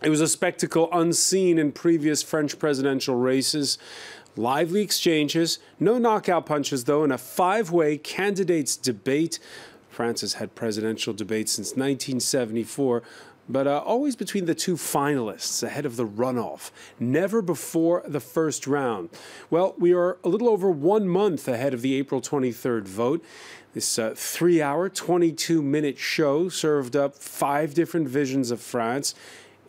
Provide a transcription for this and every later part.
It was a spectacle unseen in previous French presidential races. Lively exchanges, no knockout punches though, in a five-way candidates debate. France has had presidential debates since 1974, but always between the two finalists ahead of the runoff, never before the first round. Well, we are a little over 1 month ahead of the April 23rd vote. This 3-hour, 22-minute show served up 5 different visions of France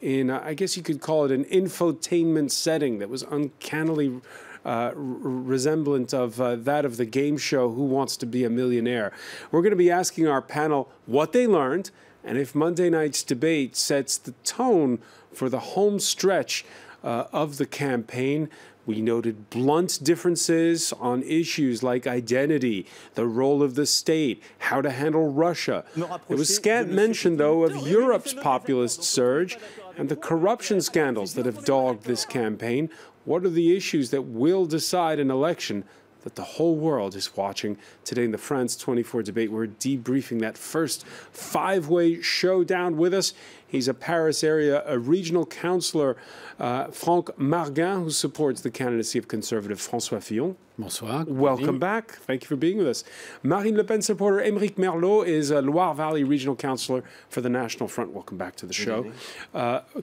in, I guess you could call it an infotainment setting that was uncannily resemblant of that of the game show Who Wants to Be a Millionaire. We're going to be asking our panel what they learned and if Monday night's debate sets the tone for the home stretch of the campaign. We noted blunt differences on issues like identity, the role of the state, how to handle Russia. There was scant mention, though, of Europe's populist surge and the corruption scandals that have dogged this campaign. What are the issues that will decide an election that the whole world is watching? Today in the France 24 debate, we're debriefing that first 5-way showdown. With us, he's a Paris area regional councillor, Franck Marguin, who supports the candidacy of Conservative François Fillon. Bonsoir. Welcome back. Thank you for being with us. Marine Le Pen supporter Émeric Merlot is a Loire Valley regional councillor for the National Front. Welcome back to the show.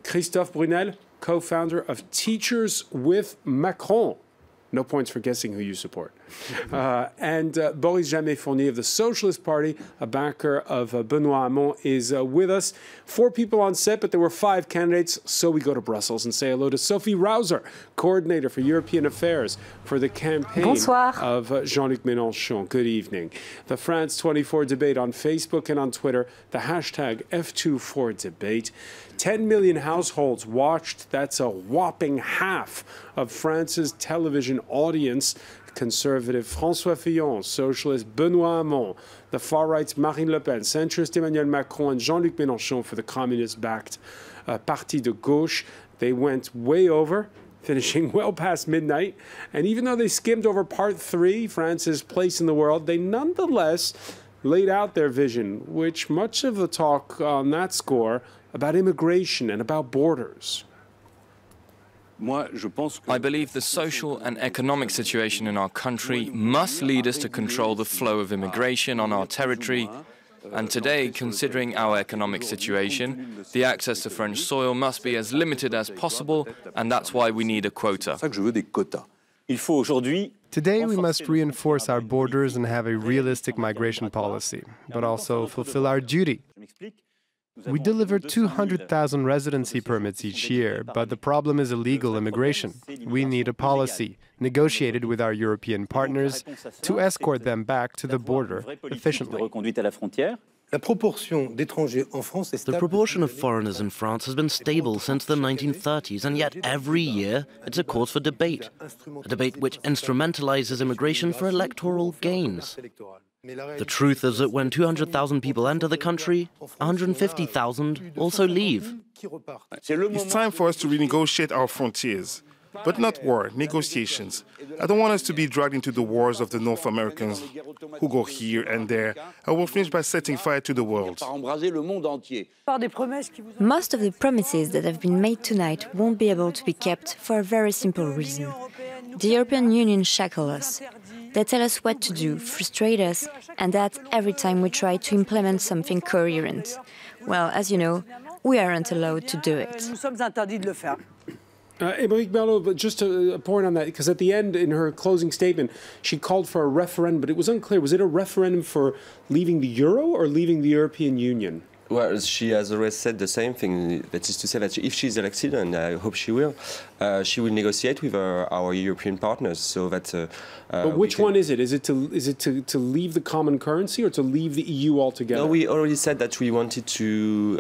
Christophe Brunel, co-founder of Teachers with Macron. No points for guessing who you support. And Boris Jamais-Fournier of the Socialist Party, a backer of Benoît Hamon, is with us. 4 people on set, but there were 5 candidates, so we go to Brussels and say hello to Sophie Rauser, coordinator for European Affairs for the campaign of Jean-Luc Mélenchon. Good evening. The France 24 debate on Facebook and on Twitter, the hashtag F24debate. 10 million households watched. That's a whopping half of France's television audience. Conservative François Fillon, socialist Benoît Hamon, the far-right's Marine Le Pen, centrist Emmanuel Macron, and Jean-Luc Mélenchon for the communist-backed Parti de Gauche. They went way over, finishing well past midnight. And even though they skimmed over part 3, France's place in the world, they nonetheless laid out their vision, which much of the talk on that score about immigration and about borders. I believe the social and economic situation in our country must lead us to control the flow of immigration on our territory. And today, considering our economic situation, the access to French soil must be as limited as possible, and that's why we need a quota. Today, we must reinforce our borders and have a realistic migration policy, but also fulfill our duty. We deliver 200,000 residency permits each year, but the problem is illegal immigration. We need a policy, negotiated with our European partners, to escort them back to the border efficiently. The proportion of foreigners in France has been stable since the 1930s, and yet every year it's a cause for debate. A debate which instrumentalizes immigration for electoral gains. The truth is that when 200,000 people enter the country, 150,000 also leave. It's time for us to renegotiate our frontiers. But not war, negotiations. I don't want us to be dragged into the wars of the North Americans who go here and there. I will finish by setting fire to the world. Most of the promises that have been made tonight won't be able to be kept for a very simple reason. The European Union shackles us. They tell us what to do, frustrate us, and that every time we try to implement something coherent. Well, as you know, we aren't allowed to do it. Émeric Merlot, but just a point on that, because at the end, in her closing statement, she called for a referendum, but it was unclear. Was it a referendum for leaving the euro or leaving the European Union? Well, she has always said the same thing. That is to say that if she's elected, and I hope she will negotiate with our European partners. So that. But which one is it? Is it to leave the common currency or to leave the EU altogether? No, we already said that we wanted to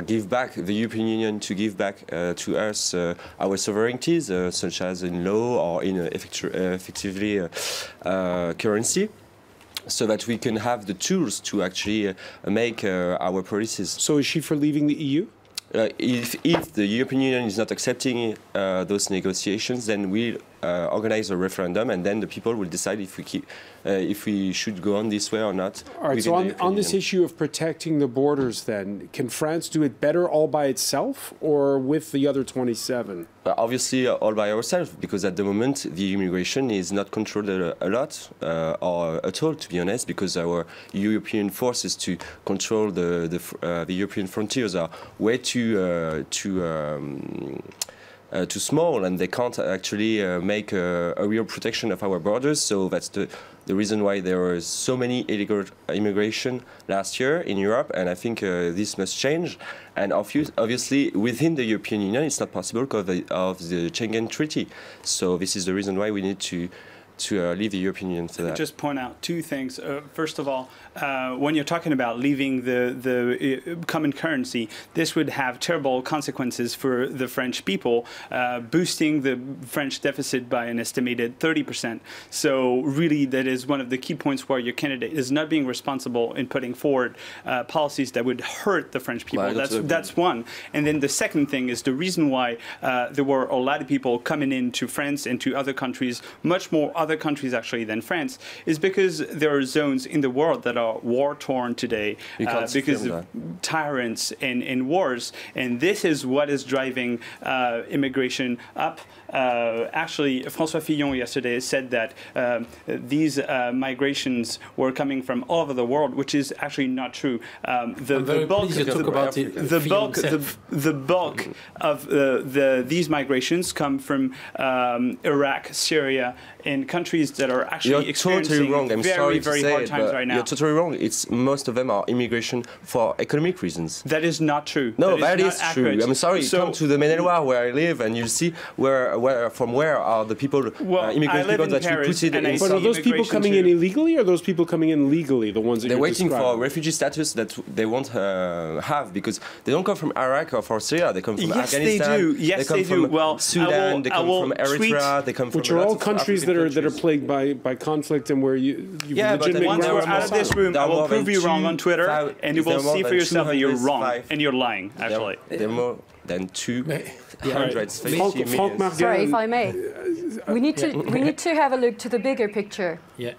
give back, the European Union to give back to us our sovereignties, such as in law or in effectively currency, so that we can have the tools to actually make our policies. So is she for leaving the EU? If the European Union is not accepting those negotiations, then we organize a referendum, and then the people will decide if we should go on this way or not. All right, so on this issue of protecting the borders then, can France do it better all by itself or with the other 27? Obviously, all by ourselves, because at the moment the immigration is not controlled a lot or at all, to be honest, because our European forces to control the European frontiers are way too small, and they can't actually make a real protection of our borders. So that's the reason why there was so many illegal immigration last year in Europe, and I think this must change. And obviously, within the European Union, it's not possible because of the Schengen Treaty. So this is the reason why we need to leave the European Union for that. Just point out two things. First of all, when you're talking about leaving the common currency, this would have terrible consequences for the French people, boosting the French deficit by an estimated 30%. So really, that is one of the key points where your candidate is not being responsible in putting forward policies that would hurt the French people. That's one. And then the second thing is the reason why there were a lot of people coming into France and to other countries, much more other countries actually than France, is because there are zones in the world that are war-torn today because of tyrants and wars, and this is what is driving immigration up. Actually, François Fillon yesterday said that these migrations were coming from all over the world, which is actually not true. The bulk of these migrations come from Iraq, Syria, and countries that are actually experiencing very hard times right now. You're totally wrong. Most of them are immigration for economic reasons. That is not true. No, that is true. I'm sorry. So, come to the Maine-et-Loire where I live, and you'll see from where are the people, immigrant people that you put it in. But are those people coming in illegally, or are those people coming in legally? The ones that they're waiting for refugee status that they won't have, because they don't come from Iraq or from Syria. They come from Afghanistan. Yes, they come from Sudan. They come from Eritrea. They come from which are all countries that are plagued by conflict and where you but once we're out of this room, I will prove you wrong on Twitter, and you will see for yourself that you're wrong and you're lying. Actually, there are more than 250 million. Sorry, if I may, we need to have a look to the bigger picture. Yeah.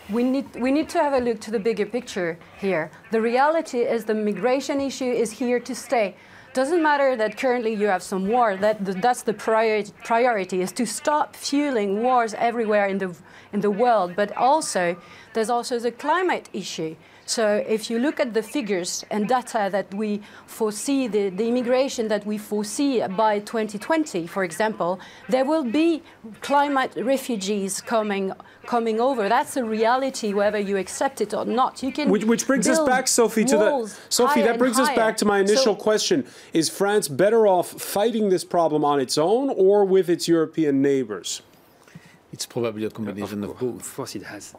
We need to have a look to the bigger picture here. The reality is the migration issue is here to stay. Doesn't matter that currently you have some war. That's the priority is to stop fueling wars everywhere in the world. But also, there's also the climate issue. So if you look at the figures and data that we foresee, the immigration that we foresee by 2020, for example, there will be climate refugees coming over. That's a reality, whether you accept it or not. You can which brings us back, Sophie, to that brings us back to my initial question. Is France better off fighting this problem on its own or with its European neighbors? It's probably a combination of both. Of course it has.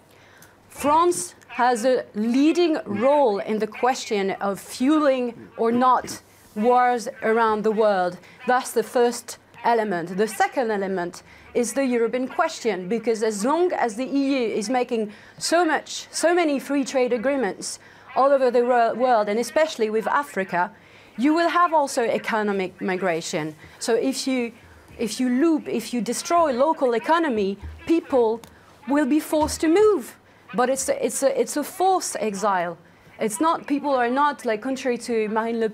France has a leading role in the question of fueling or not wars around the world. That's the first element. The second element is the European question, because as long as the EU is making so many free trade agreements all over the world, and especially with Africa, you will have also economic migration. So if you destroy local economy, people will be forced to move. But it's a forced exile. It's not, people are not, like contrary to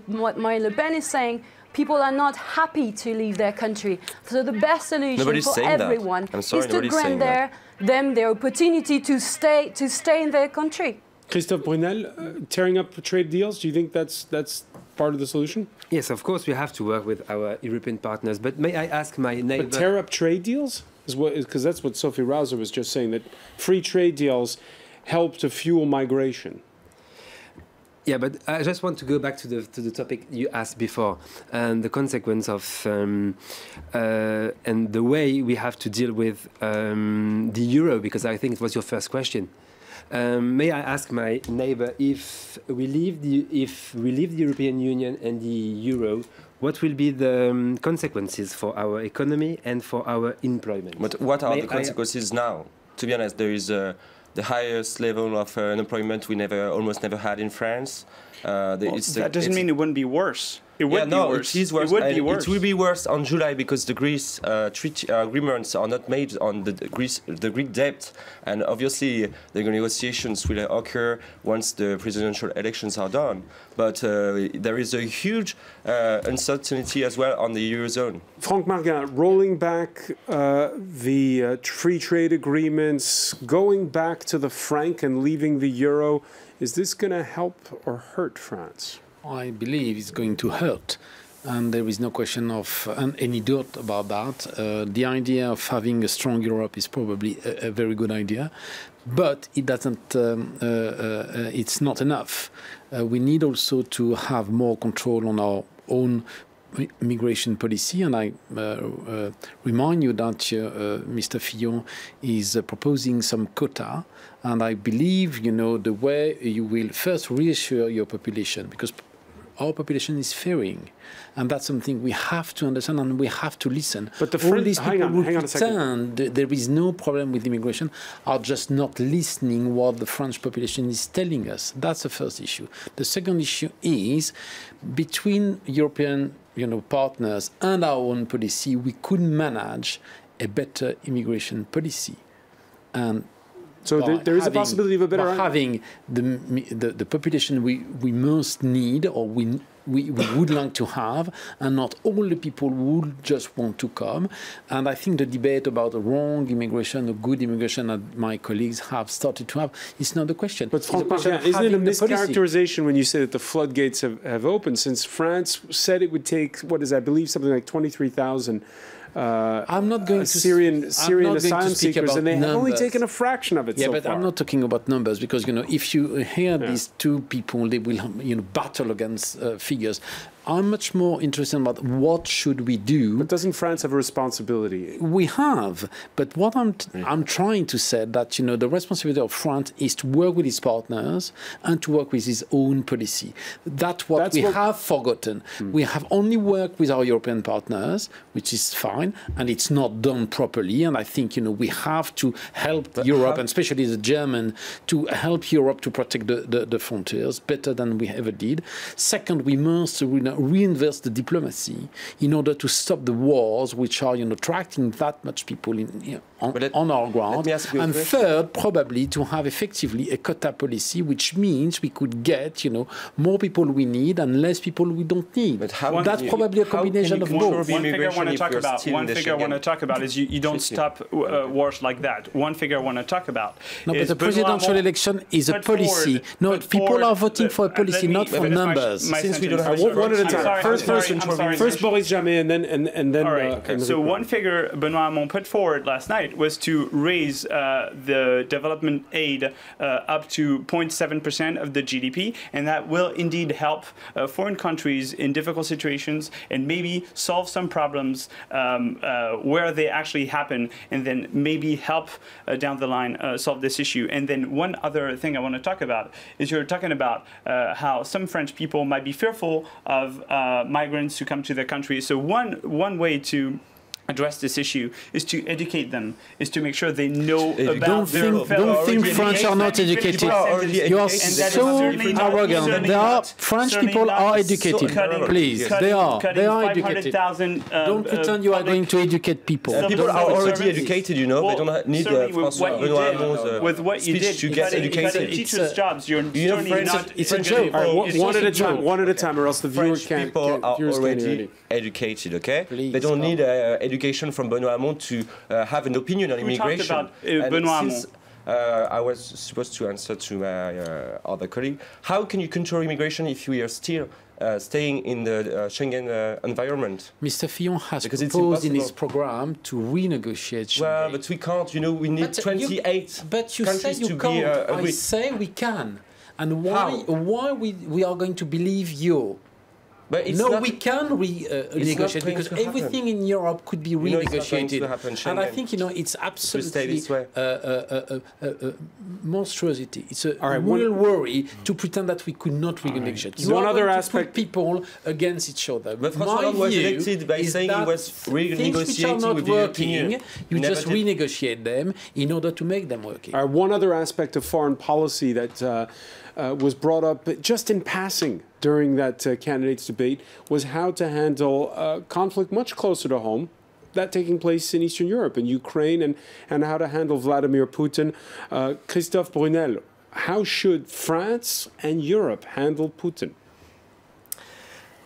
what Marine Le Pen is saying, people are not happy to leave their country. So the best solution for everyone is to grant them the opportunity to stay in their country. Christophe Brunel, tearing up trade deals, do you think that's part of the solution? Yes, of course we have to work with our European partners, but may I ask my neighbor... But tear up trade deals? Because that's what Sophie Rouser was just saying, that free trade deals help to fuel migration. Yeah, but I just want to go back to the topic you asked before, and the consequence of and the way we have to deal with the euro, because I think it was your first question. May I ask my neighbor, if we leave the European Union and the euro, what will be the consequences for our economy and for our employment? But what are the consequences now? To be honest, there is the highest level of unemployment we almost never had in France. That doesn't mean it wouldn't be worse. It would be worse. It is worse. It would be worse. It will be worse on July because the Greece treaty agreements are not made on the Greek debt, and obviously the negotiations will occur once the presidential elections are done. But there is a huge uncertainty as well on the Eurozone. Franck Marguin, rolling back the free trade agreements, going back to the franc and leaving the euro, is this going to help or hurt France? I believe it's going to hurt, and there is no question of any doubt about that. The idea of having a strong Europe is probably a very good idea, but it doesn't. It's not enough. We need also to have more control on our own immigration policy, and I remind you that Mr. Fillon is proposing some quota, and I believe, you know, the way you will first reassure your population, because our population is fearing, and that's something we have to understand and we have to listen. But all these people who pretend there is no problem with immigration are just not listening what the French population is telling us. That's the first issue. The second issue is between European partners and our own policy, we could manage a better immigration policy. And so there is a possibility of a better having the population we most need, or we would like to have, and not all the people who just want to come. And I think the debate about wrong immigration or good immigration that my colleagues have started to have is not the question. But isn't it a mischaracterization when you say that the floodgates have opened, since France said it would take, I believe something like 23,000 I'm not going Syrian asylum seekers, and they have only taken a fraction of it so far. Yeah, but I'm not talking about numbers, because if you hear these two people, they will battle against figures. I'm much more interested about what should we do. But doesn't France have a responsibility? We have, but what I'm trying to say that the responsibility of France is to work with its partners and to work with its own policy. That's what we have forgotten. We have only worked with our European partners, which is fine, and it's not done properly. And I think we have to help Europe, and especially the German, to help Europe to protect the frontiers better than we ever did. Second, we must reinvest the diplomacy in order to stop the wars which are attracting that much people on our ground. And third, probably to have effectively a quota policy, which means we could get more people we need and less people we don't need. That's probably a combination of both. One figure I want to talk about is you don't stop wars like that. One figure I want to talk about. No, but the presidential election is a policy. No, people are voting for a policy, not for numbers. Since we don't have one at a time. First Boris Jamais, and then. All right. So one figure Benoît Hamon put forward last night was to raise the development aid up to 0.7% of the GDP, and that will indeed help foreign countries in difficult situations and maybe solve some problems where they actually happen, and then maybe help down the line solve this issue. And then one other thing I want to talk about is you're talking about how some French people might be fearful of migrants who come to their country. So one way to address this issue is to educate them, is to make sure they know about Don't think French are not educated. You are so arrogant. There are French people are educated. Please, they are educated. Don't pretend you are going to educate people. People are already educated, They don't need François Benoît Hamon's with what you did to get educated. Teachers' jobs. You're not. It's a joke. One at a time, or else the viewer can't. People are already educated. Okay, they don't need education from Benoît Hamon to have an opinion on immigration. Since I was supposed to answer to my other colleague, how can you control immigration if we are still staying in the Schengen environment? Mr. Fillon has proposed in his program to renegotiate Schengen. Well, but we can't. We need 28 but you countries say you to can't. be I say we can. And why we are going to believe you? No, we can renegotiate, because everything in Europe could be renegotiated. And I think it's absolutely monstrosity. It's a real worry to pretend that we could not renegotiate. One other aspect, people against each other. But François was elected by saying he was renegotiating with the European Union. You just renegotiate them in order to make them working. One other aspect of foreign policy that was brought up just in passing during that candidates debate was how to handle conflict much closer to home, that taking place in Eastern Europe, in Ukraine, and how to handle Vladimir Putin. Christophe Brunel, how should France and Europe handle Putin?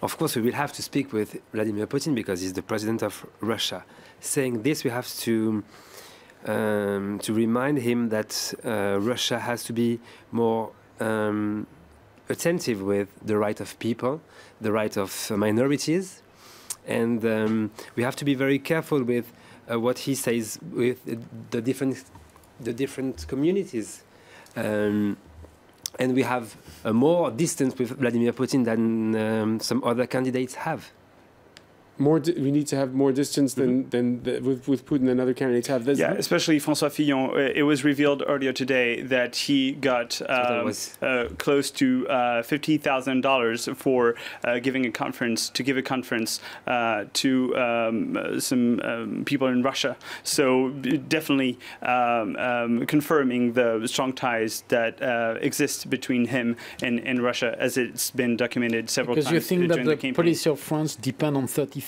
Of course, we will have to speak with Vladimir Putin because he's the president of Russia. Saying this, we have to remind him that Russia has to be more attentive with the right of people, the right of minorities, and we have to be very careful with what he says with the different communities. And we have a more distance with Vladimir Putin than some other candidates have. We need to have more distance than with Putin than other candidates have. Yeah, especially François Fillon. It was revealed earlier today that he got close to $50,000 for giving a conference to some people in Russia. So definitely confirming the strong ties that exist between him and Russia, as it's been documented several times. Because you think that the campaign. policy of France depend on 30,000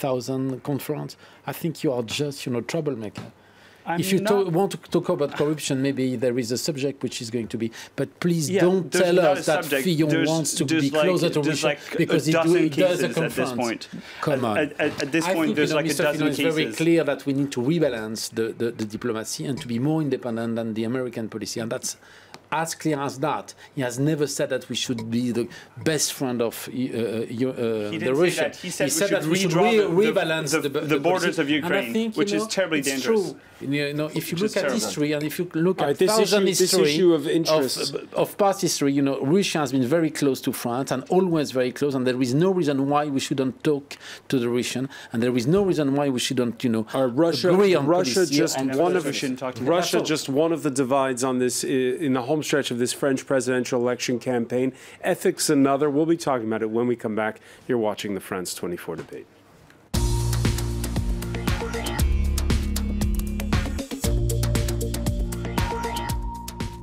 conference, I think you are just, troublemaker. If you want to talk about corruption, maybe there is a subject which is going to be, but please don't tell us that Fillon wants to be closer to Russia because he does a conference. Come on. At this point, there's like a dozen cases. It's very clear that we need to rebalance the diplomacy and to be more independent than the American policy, and that's as clear as that. He has never said that we should be the best friend of the Russians. He said that we should rebalance the borders of Ukraine, which is terribly dangerous. If you look at history and if you look at this issue of interest of past history, Russia has been very close to France and always very close, and there is no reason why we shouldn't talk to the Russian, and there is no reason why we shouldn't, agree on Russia policy. just one of the divides on this in the home stretch of this French presidential election campaign. Ethics another. We'll be talking about it when we come back. You're watching the France 24 debate.